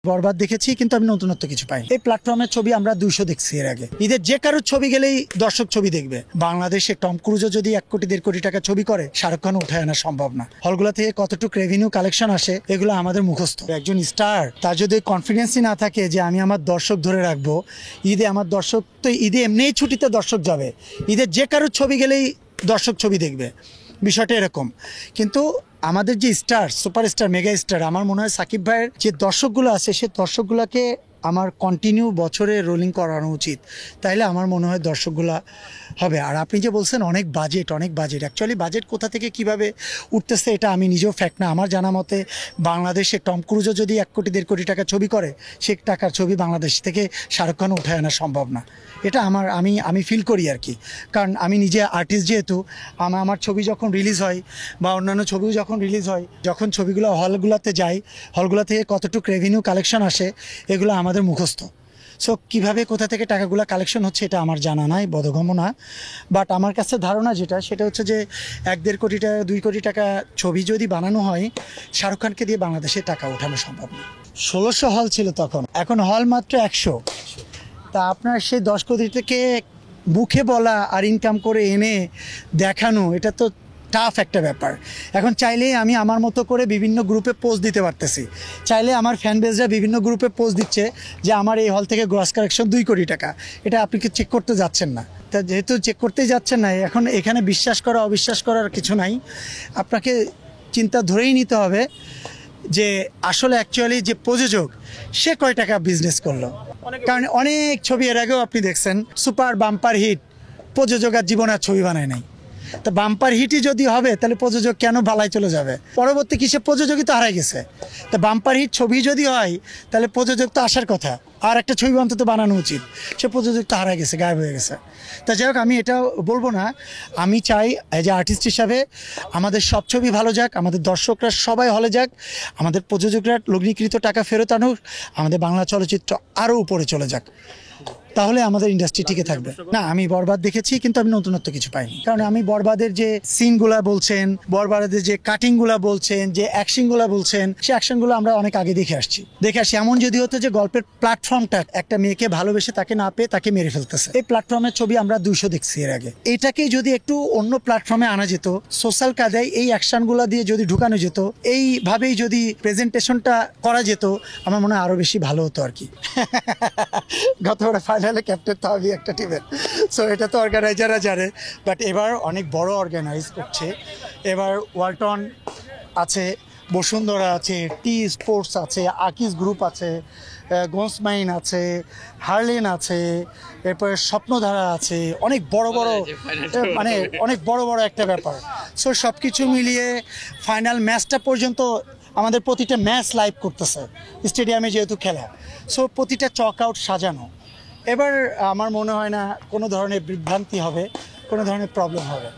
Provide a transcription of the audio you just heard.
বরবাদ দেখেছি কিন্তু আমি নতুনত্ব কিছু পাই। এই প্ল্যাটফর্মের ছবি আমরা 200 দেখছি এর আগে। ঈদের যে কারোর ছবি গেলেই দর্শক ছবি দেখবে। বাংলাদেশে টম ক্রুজও যদি 1 কোটি 1.5 কোটি টাকা ছবি করে, শাহরুখ খান উঠায় আনা সম্ভব না। হলগুলা থেকে কতটুকু রেভিনিউ কালেকশন আসে এগুলো আমাদের মুখস্থ। একজন স্টার তার যদি কনফিডেন্সই না থাকে যে আমি আমার দর্শক ধরে রাখবো, ঈদে আমার দর্শক তো ঈদে এমনিই ছুটিতে দর্শক যাবে, ঈদের যে কারোর ছবি গেলেই দর্শক ছবি দেখবে, বিষয়টা এরকম। কিন্তু আমাদের যে স্টার, সুপারস্টার, মেগা স্টার, আমার মনে হয় সাকিব ভাইয়ের যে দর্শকগুলো আছে সে দর্শকগুলোকে আমার কন্টিনিউ বছরে রোলিং করানো উচিত, তাইলে আমার মনে হয় দর্শকগুলা হবে। আর আপনি যে বলছেন অনেক বাজেট অ্যাকচুয়ালি বাজেট কোথা থেকে কিভাবে উঠতেছে এটা আমি নিজেও ফ্যাক্ট না। আমার জানা মতে বাংলাদেশে টম ক্রুজও যদি 1 কোটি 1.5 কোটি টাকা ছবি করে, সে টাকার ছবি বাংলাদেশ থেকে শাহরুখ খান উঠায় আনা সম্ভব না। এটা আমি ফিল করি আর কি। কারণ আমি নিজে আর্টিস্ট, যেহেতু আমার ছবি যখন রিলিজ হয় বা অন্যান্য ছবিও যখন রিলিজ হয়, যখন ছবিগুলো হলগুলোতে যায়, হলগুলো থেকে কতটুকু রেভিনিউ কালেকশন আসে এগুলো আমাদের মুখস্থ। সো কীভাবে কোথা থেকে টাকাগুলো কালেকশন হচ্ছে এটা আমার জানা নাই, বোধগম্য না। বাট আমার কাছে ধারণা সেটা হচ্ছে যে 1-1.5 কোটি টাকা 2 কোটি টাকা ছবি যদি বানানো হয়, শাহরুখ খানকে দিয়ে বাংলাদেশে টাকা ওঠানো সম্ভব না। 1600 হল ছিল তখন, এখন হল মাত্র 100। তা আপনার সেই 10 কোটি থেকে মুখে বলা আর ইনকাম করে এনে দেখানো, এটা তো টাফ একটা ব্যাপার। এখন চাইলেই আমি আমার মতো করে বিভিন্ন গ্রুপে পোস্ট দিতে পারতেছি, চাইলে আমার ফ্যান বেসরা বিভিন্ন গ্রুপে পোস্ট দিচ্ছে যে আমার এই হল থেকে গ্রস কালেকশন 2 কোটি টাকা। এটা আপনি কি চেক করতে যাচ্ছেন না? তা যেহেতু চেক করতেই যাচ্ছেন না, এখন এখানে বিশ্বাস করা অবিশ্বাস করার কিছু নাই। আপনাকে চিন্তা ধরেই নিতে হবে যে আসলে অ্যাকচুয়ালি যে প্রযোজক সে কয় টাকা বিজনেস করলো। কারণ অনেক ছবি এর আগেও আপনি দেখছেন সুপার বাম্পার হিট, প্রযোজক আর জীবন আর ছবি বানায় নাই। তো বাম্পার হিটই যদি হবে তাহলে প্রযোজক কেন বালাই চলে যাবে? পরবর্তী কিসে প্রযোজকই তো হারাই গেছে। তো বাম্পার হিট ছবি যদি হয় তাহলে প্রযোজক তো আসার কথা, আর একটা ছবি অন্তত বানানো উচিত। সে প্রযোজক তো হারাই গেছে, গায়েব হয়ে গেছে। তা যাই হোক, আমি এটা বলবো না। আমি চাই এজ এ আর্টিস্ট হিসাবে আমাদের সব ছবি ভালো যাক, আমাদের দর্শকরা সবাই হলে যাক, আমাদের প্রযোজকরা লগ্নিকৃত টাকা ফেরত আনুক, আমাদের বাংলা চলচ্চিত্র আরও উপরে চলে যাক, তাহলে আমাদের ইন্ডাস্ট্রি টিকে থাকবে। না, আমি বরবাদ দেখেছি কিন্তু আমি নতুনত্ব কিছু পাইনি। কারণ আমি বরবাদের যে সিনগুলা বলছেন, বরবাদের যে কাটিংগুলা বলছেন, যে অ্যাকশনগুলা বলছেন, সে অ্যাকশনগুলো আমরা অনেক আগে দেখে আসছি। এমন যদি হতো যে গল্পের প্ল্যাটফর্মটা একটা মেয়েকে ভালোবেসে তাকে না পেয়ে তাকে মেরে ফেলতেছে, এই প্ল্যাটফর্মের ছবি আমরা 200 দেখছি এর আগে। এটাকে যদি একটু অন্য প্ল্যাটফর্মে আনা যেত, সোশ্যাল কাজে এই অ্যাকশনগুলা দিয়ে যদি ঢুকানো যেত, এইভাবেই যদি প্রেজেন্টেশনটা করা যেত, আমার মনে হয় আরো বেশি ভালো হতো আর কি। গতবার ফাইনালে ক্যাপ্টেন তো আমি একটা টিমের, সো এটা তো অর্গানাইজাররা জানে। বাট এবার অনেক বড় অর্গানাইজ করছে। এবার ওয়ালটন আছে, বসুন্ধরা আছে, টি স্পোর্টস আছে, আকিস গ্রুপ আছে, গোন্সমাইন আছে, হার্লেন আছে, এরপরে স্বপ্নধারা আছে। অনেক বড় মানে অনেক বড় একটা ব্যাপার। সো সব কিছু মিলিয়ে ফাইনাল ম্যাচটা পর্যন্ত আমাদের প্রতিটা ম্যাচ লাইভ করতেছে স্টেডিয়ামে যেহেতু খেলা। সো প্রতিটা চক আউট সাজানো। এবার আমার মনে হয় না কোনো ধরনের বিভ্রান্তি হবে, কোনো ধরনের প্রবলেম হবে।